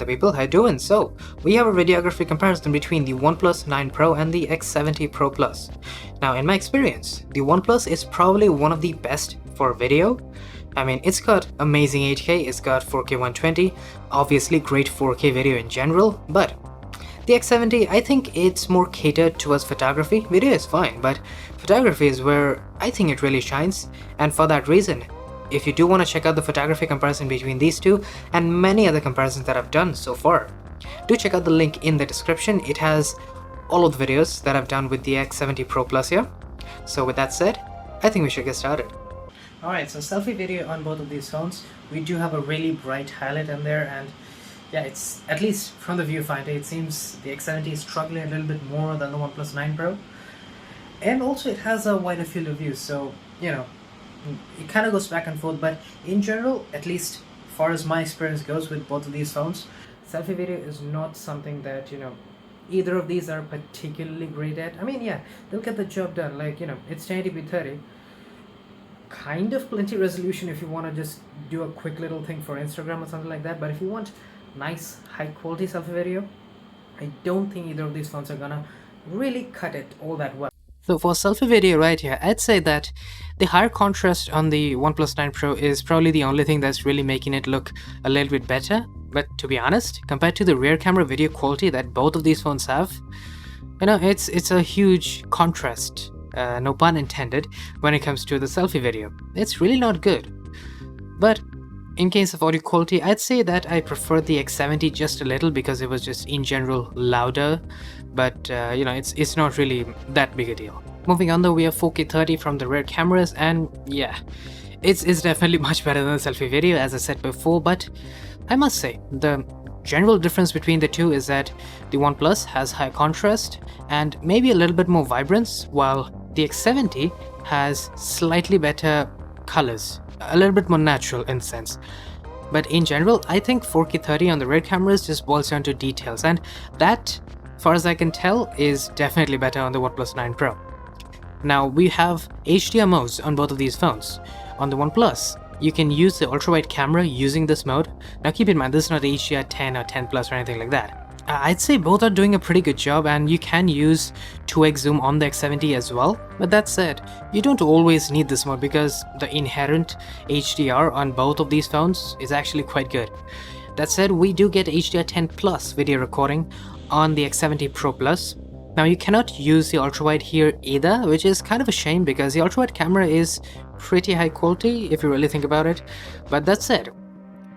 the people, how you doing? So, we have a videography comparison between the OnePlus 9 Pro and the X70 Pro Plus. Now, in my experience, the OnePlus is probably one of the best for video. I mean, it's got amazing 8K, it's got 4K 120, obviously great 4K video in general, but the X70, I think it's more catered towards photography. Video is fine, but photography is where I think it really shines, and for that reason, if you do want to check out the photography comparison between these two and many other comparisons that I've done so far, do check out the link in the description. It has all of the videos that I've done with the X70 Pro Plus here. So with that said, I think we should get started. Alright, so selfie video on both of these phones. We do have a really bright highlight in there, and yeah, it's, at least from the viewfinder, it seems the X70 is struggling a little bit more than the OnePlus 9 Pro. And also it has a wider field of view, so, you know, it kind of goes back and forth, but in general, at least far as my experience goes with both of these phones, selfie video is not something that, you know, either of these are particularly great at. I mean, yeah, they'll get the job done, like, you know, it's 1080p30, kind of plenty resolution if you want to just do a quick little thing for Instagram or something like that, but if you want nice high quality selfie video, I don't think either of these phones are gonna really cut it all that well. So for selfie video right here, I'd say that the higher contrast on the OnePlus 9 Pro is probably the only thing that's really making it look a little bit better. But to be honest, compared to the rear camera video quality that both of these phones have, you know, it's a huge contrast, no pun intended, when it comes to the selfie video. It's really not good. But in case of audio quality, I'd say that I prefer the X70 just a little because it was just in general louder, but you know, it's not really that big a deal. Moving on though, we have 4K 30 from the rear cameras, and yeah, it's definitely much better than the selfie video, as I said before, but I must say, the general difference between the two is that the OnePlus has high contrast and maybe a little bit more vibrance, while the X70 has slightly better colors, a little bit more natural in sense. But in general, I think 4K 30 on the rear cameras just boils down to details, and that, as far as I can tell, is definitely better on the OnePlus 9 Pro. Now, we have HDR modes on both of these phones. On the OnePlus, you can use the ultrawide camera using this mode. Now keep in mind, this is not HDR 10 or 10 plus or anything like that. I'd say both are doing a pretty good job, and you can use 2x zoom on the X70 as well. But that said, you don't always need this mode because the inherent HDR on both of these phones is actually quite good. That said, we do get HDR 10 plus video recording on the X70 Pro Plus. Now you cannot use the ultrawide here either, which is kind of a shame because the ultrawide camera is pretty high quality if you really think about it. But that said,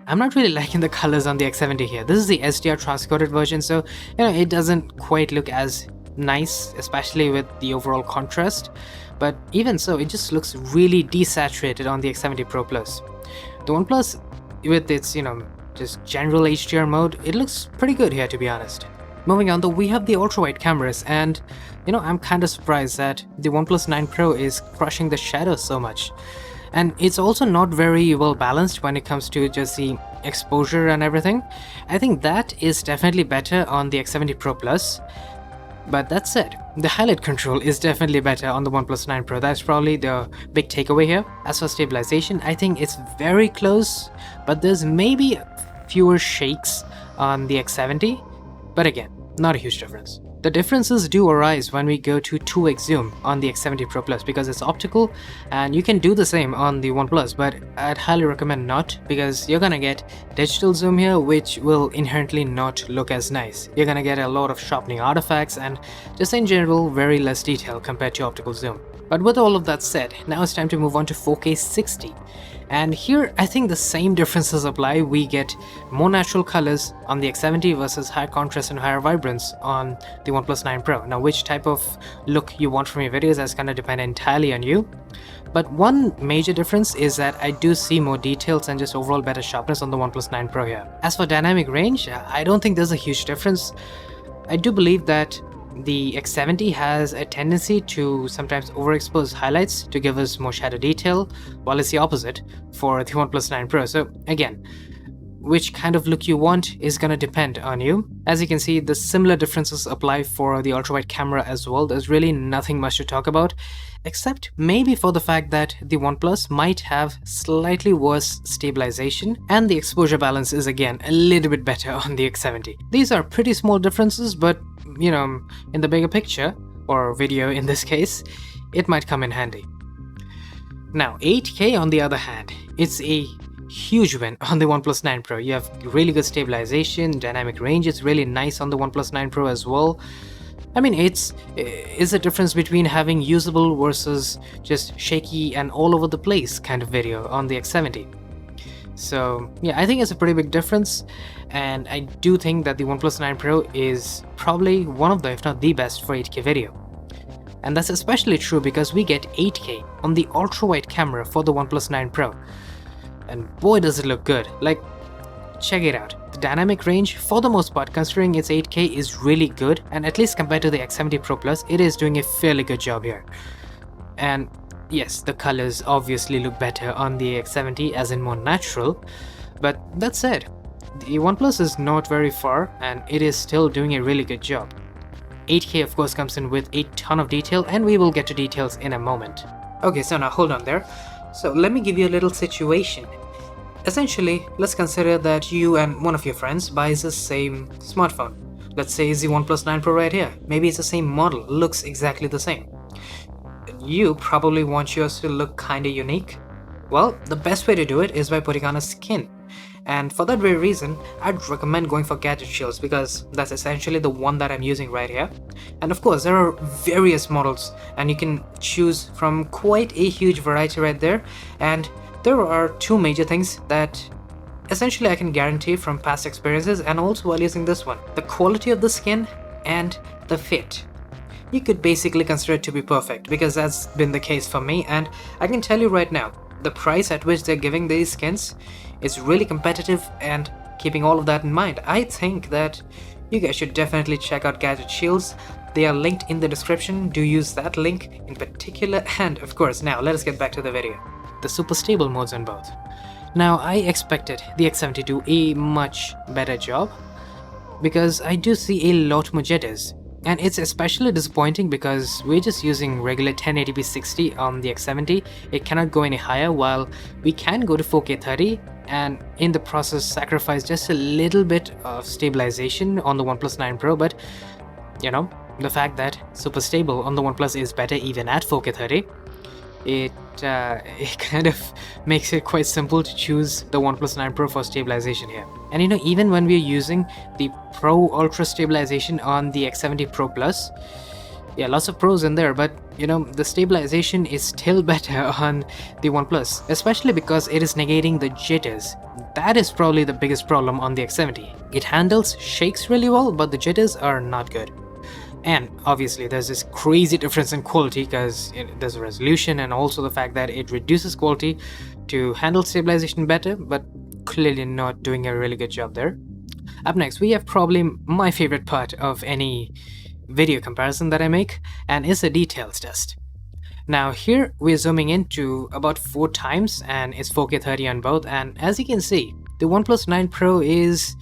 I'm not really liking the colors on the X70 here. This is the SDR transcoded version, so you know, it doesn't quite look as nice, especially with the overall contrast. But even so, it just looks really desaturated on the X70 Pro Plus. The OnePlus, with its, you know, just general HDR mode, it looks pretty good here, to be honest. Moving on though, we have the ultrawide cameras, and you know, I'm kind of surprised that the OnePlus 9 Pro is crushing the shadows so much. And it's also not very well balanced when it comes to just the exposure and everything. I think that is definitely better on the X70 Pro Plus. But that said, the highlight control is definitely better on the OnePlus 9 Pro. That's probably the big takeaway here. As for stabilization, I think it's very close, but there's maybe fewer shakes on the X70. But again, not a huge difference. The differences do arise when we go to 2x zoom on the X70 Pro Plus because it's optical, and you can do the same on the OnePlus, but I'd highly recommend not, because you're gonna get digital zoom here, which will inherently not look as nice. You're gonna get a lot of sharpening artifacts and just in general very less detail compared to optical zoom. But with all of that said, now it's time to move on to 4K 60. And here I think the same differences apply. We get more natural colors on the X70 versus higher contrast and higher vibrance on the OnePlus 9 Pro. Now which type of look you want from your videos, that's gonna depend entirely on you. But one major difference is that I do see more details and just overall better sharpness on the OnePlus 9 Pro here. As for dynamic range, I don't think there's a huge difference. I do believe that the X70 has a tendency to sometimes overexpose highlights to give us more shadow detail, while it's the opposite for the OnePlus 9 Pro. So again, which kind of look you want is gonna depend on you. As you can see, the similar differences apply for the ultrawide camera as well. There's really nothing much to talk about, except maybe for the fact that the OnePlus might have slightly worse stabilization and the exposure balance is again a little bit better on the X70. These are pretty small differences, but you know, in the bigger picture, or video in this case, it might come in handy. Now 8K on the other hand, it's a huge win on the OnePlus 9 Pro. You have really good stabilization, dynamic range is really nice on the OnePlus 9 Pro as well. I mean, it's a difference between having usable versus just shaky and all over the place kind of video on the X70. So yeah, I think it's a pretty big difference, and I do think that the OnePlus 9 Pro is probably one of the, if not the best for 8K video. And that's especially true because we get 8K on the ultrawide camera for the OnePlus 9 Pro. And boy does it look good. Like, check it out. The dynamic range, for the most part, considering it's 8K, is really good, and at least compared to the X70 Pro Plus, it is doing a fairly good job here. And yes, the colors obviously look better on the X70, as in more natural, but that said, the OnePlus is not very far, and it is still doing a really good job. 8K of course comes in with a ton of detail, and we will get to details in a moment. Okay, so now hold on there. So let me give you a little situation. Essentially, let's consider that you and one of your friends buys the same smartphone. Let's say it's the OnePlus 9 Pro right here. Maybe it's the same model, looks exactly the same. You probably want yours to look kinda unique. Well, the best way to do it is by putting on a skin. And for that very reason, I'd recommend going for gadget shields because that's essentially the one that I'm using right here. And of course, there are various models and you can choose from quite a huge variety right there. And there are two major things that essentially I can guarantee from past experiences and also while using this one. The quality of the skin and the fit. You could basically consider it to be perfect because that's been the case for me, and I can tell you right now, the price at which they're giving these skins is really competitive, and keeping all of that in mind, I think that you guys should definitely check out Gadget Shields. They are linked in the description. Do use that link in particular, and of course, now let us get back to the video. The super stable modes on both. Now, I expected the X70 to do a much better job because I do see a lot more jitters. And it's especially disappointing because we're just using regular 1080p 60 on the X70. It cannot go any higher, while we can go to 4K 30 and in the process sacrifice just a little bit of stabilization on the OnePlus 9 Pro. But you know, the fact that super stable on the OnePlus is better even at 4K 30, it kind of makes it quite simple to choose the OnePlus 9 Pro for stabilization here. And you know, even when we're using the Pro Ultra stabilization on the X70 Pro Plus, yeah, lots of pros in there, but you know, the stabilization is still better on the OnePlus, especially because it is negating the jitters. That is probably the biggest problem on the X70. It handles shakes really well, but the jitters are not good. And obviously there's this crazy difference in quality because there's a resolution and also the fact that it reduces quality to handle stabilization better, but clearly not doing a really good job there. Up next, we have probably my favorite part of any video comparison that I make, and it's a details test. Now here we're zooming into about 4 times and it's 4K 30 on both, and as you can see, the OnePlus 9 Pro is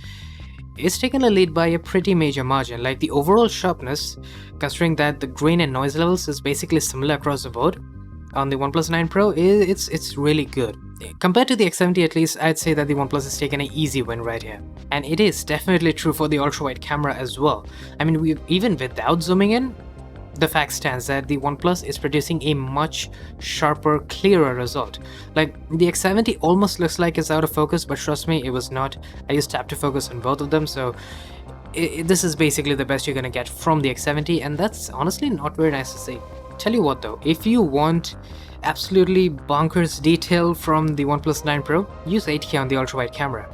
taken a lead by a pretty major margin. Like the overall sharpness, considering that the grain and noise levels is basically similar across the board on the OnePlus 9 Pro, it's really good. Compared to the X70 at least, I'd say that the OnePlus has taken an easy win right here. And it is definitely true for the ultrawide camera as well. I mean, even without zooming in, the fact stands that the OnePlus is producing a much sharper, clearer result. Like, the X70 almost looks like it's out of focus, but trust me, it was not. I used tap to focus on both of them, so this is basically the best you're gonna get from the X70, and that's honestly not very nice to see. Tell you what though, if you want absolutely bonkers detail from the OnePlus 9 Pro, use 8K on the ultrawide camera.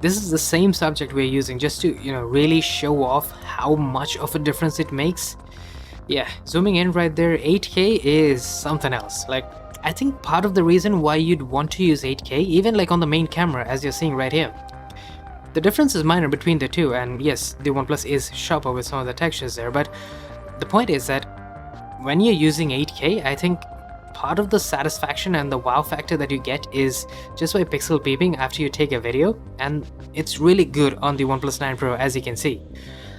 This is the same subject we're using just to, you know, really show off how much of a difference it makes. Yeah, zooming in right there, 8K is something else. Like, I think part of the reason why you'd want to use 8K, even like on the main camera as you're seeing right here, the difference is minor between the two, and yes, the OnePlus is sharper with some of the textures there, but the point is that when you're using 8K, I think part of the satisfaction and the wow factor that you get is just by pixel peeping after you take a video, and it's really good on the OnePlus 9 Pro, as you can see.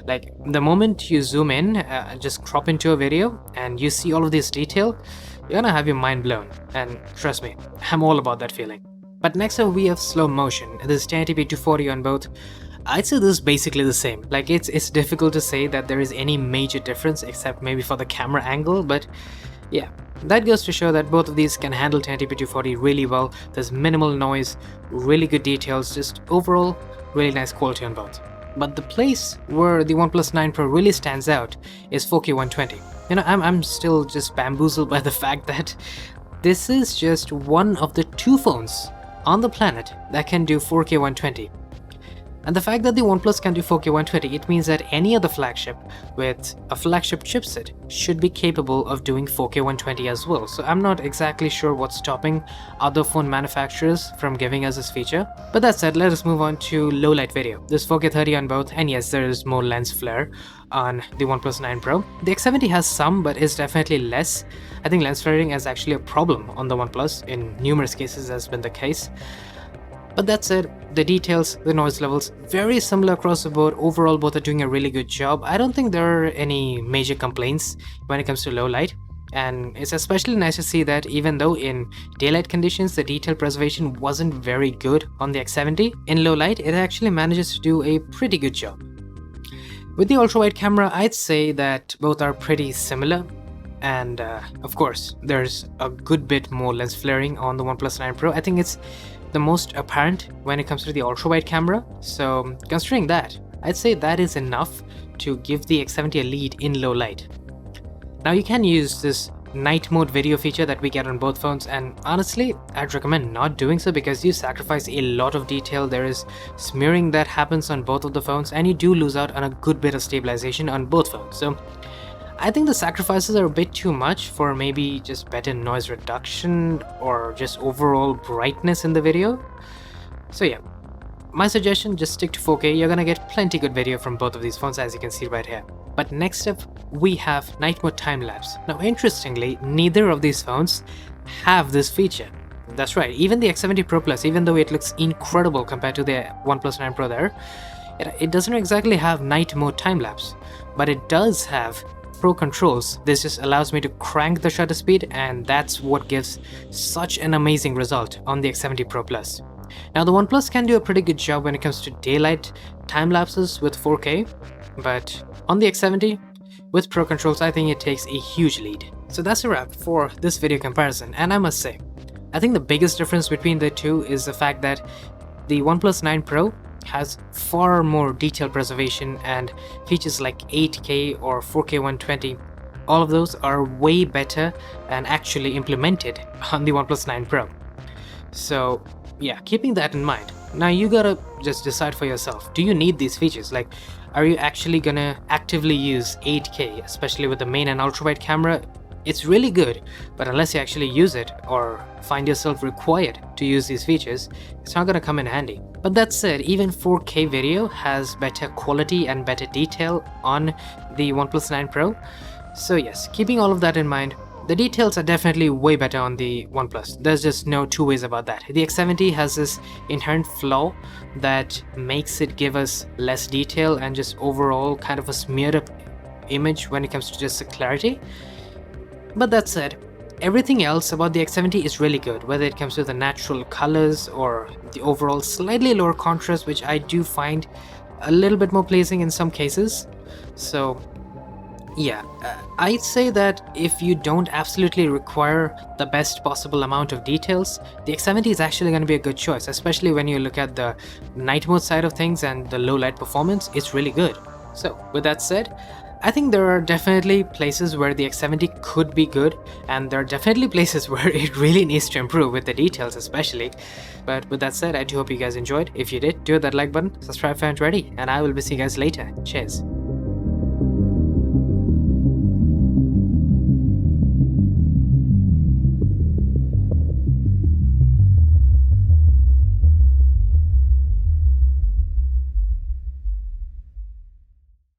Like, the moment you zoom in, just crop into a video and you see all of this detail, you're gonna have your mind blown, and trust me, I'm all about that feeling. But next up we have slow motion. This is 1080p 240 on both. I'd say this is basically the same. Like, it's difficult to say that there is any major difference except maybe for the camera angle, but yeah, that goes to show that both of these can handle 1080p 240 really well. There's minimal noise, really good details, just overall really nice quality on both. But the place where the OnePlus 9 Pro really stands out is 4K 120. You know, I'm still just bamboozled by the fact that this is just one of the 2 phones on the planet that can do 4K 120. And the fact that the OnePlus can do 4K 120, it means that any other flagship with a flagship chipset should be capable of doing 4K 120 as well. So I'm not exactly sure what's stopping other phone manufacturers from giving us this feature. But that said, let us move on to low light video. There's 4K 30 on both, and yes, there is more lens flare on the OnePlus 9 Pro. The X70 has some, but is definitely less. I think lens flaring is actually a problem on the OnePlus. In numerous cases has been the case. But that said, the details, the noise levels, very similar across the board. Overall, both are doing a really good job. I don't think there are any major complaints when it comes to low light. And it's especially nice to see that even though in daylight conditions the detail preservation wasn't very good on the X70, in low light it actually manages to do a pretty good job. With the ultrawide camera, I'd say that both are pretty similar. And of course, there's a good bit more lens flaring on the OnePlus 9 Pro. I think it's the most apparent when it comes to the ultrawide camera. So considering that, I'd say that is enough to give the X70 a lead in low light. Now you can use this night mode video feature that we get on both phones, and honestly I'd recommend not doing so because you sacrifice a lot of detail. There is smearing that happens on both of the phones, and you do lose out on a good bit of stabilization on both phones. So I think the sacrifices are a bit too much for maybe just better noise reduction or just overall brightness in the video. So yeah, my suggestion, just stick to 4K. You're gonna get plenty good video from both of these phones, as you can see right here. But next up, we have night mode time lapse. Now interestingly, neither of these phones have this feature. That's right, even the X70 Pro Plus, even though it looks incredible compared to the OnePlus 9 Pro there, it doesn't exactly have night mode time lapse, but it does have Pro controls. This just allows me to crank the shutter speed, and that's what gives such an amazing result on the X70 Pro Plus. Now the OnePlus can do a pretty good job when it comes to daylight time lapses with 4K, but on the X70 with Pro controls, I think it takes a huge lead. So that's a wrap for this video comparison, and I must say, I think the biggest difference between the two is the fact that the OnePlus 9 Pro has far more detail preservation, and features like 8K or 4K 120, all of those are way better and actually implemented on the OnePlus 9 Pro. So yeah, keeping that in mind, now you gotta just decide for yourself, do you need these features? Like, are you actually gonna actively use 8K, especially with the main and ultrawide camera? It's really good, but unless you actually use it or find yourself required to use these features, it's not gonna come in handy. But that said, even 4K video has better quality and better detail on the OnePlus 9 Pro. So yes, keeping all of that in mind, the details are definitely way better on the OnePlus. There's just no two ways about that. The X70 has this inherent flaw that makes it give us less detail and just overall kind of a smeared up image when it comes to just the clarity. But that said, everything else about the X70 is really good, whether it comes to the natural colors or the overall slightly lower contrast, which I do find a little bit more pleasing in some cases. So yeah, I'd say that if you don't absolutely require the best possible amount of details, the X70 is actually going to be a good choice, especially when you look at the night mode side of things and the low light performance. It's really good. So with that said, I think there are definitely places where the X70 could be good, and there are definitely places where it really needs to improve with the details especially. But with that said, I do hope you guys enjoyed. If you did, do hit that like button, subscribe if you aren't already, and I will be seeing you guys later. Cheers.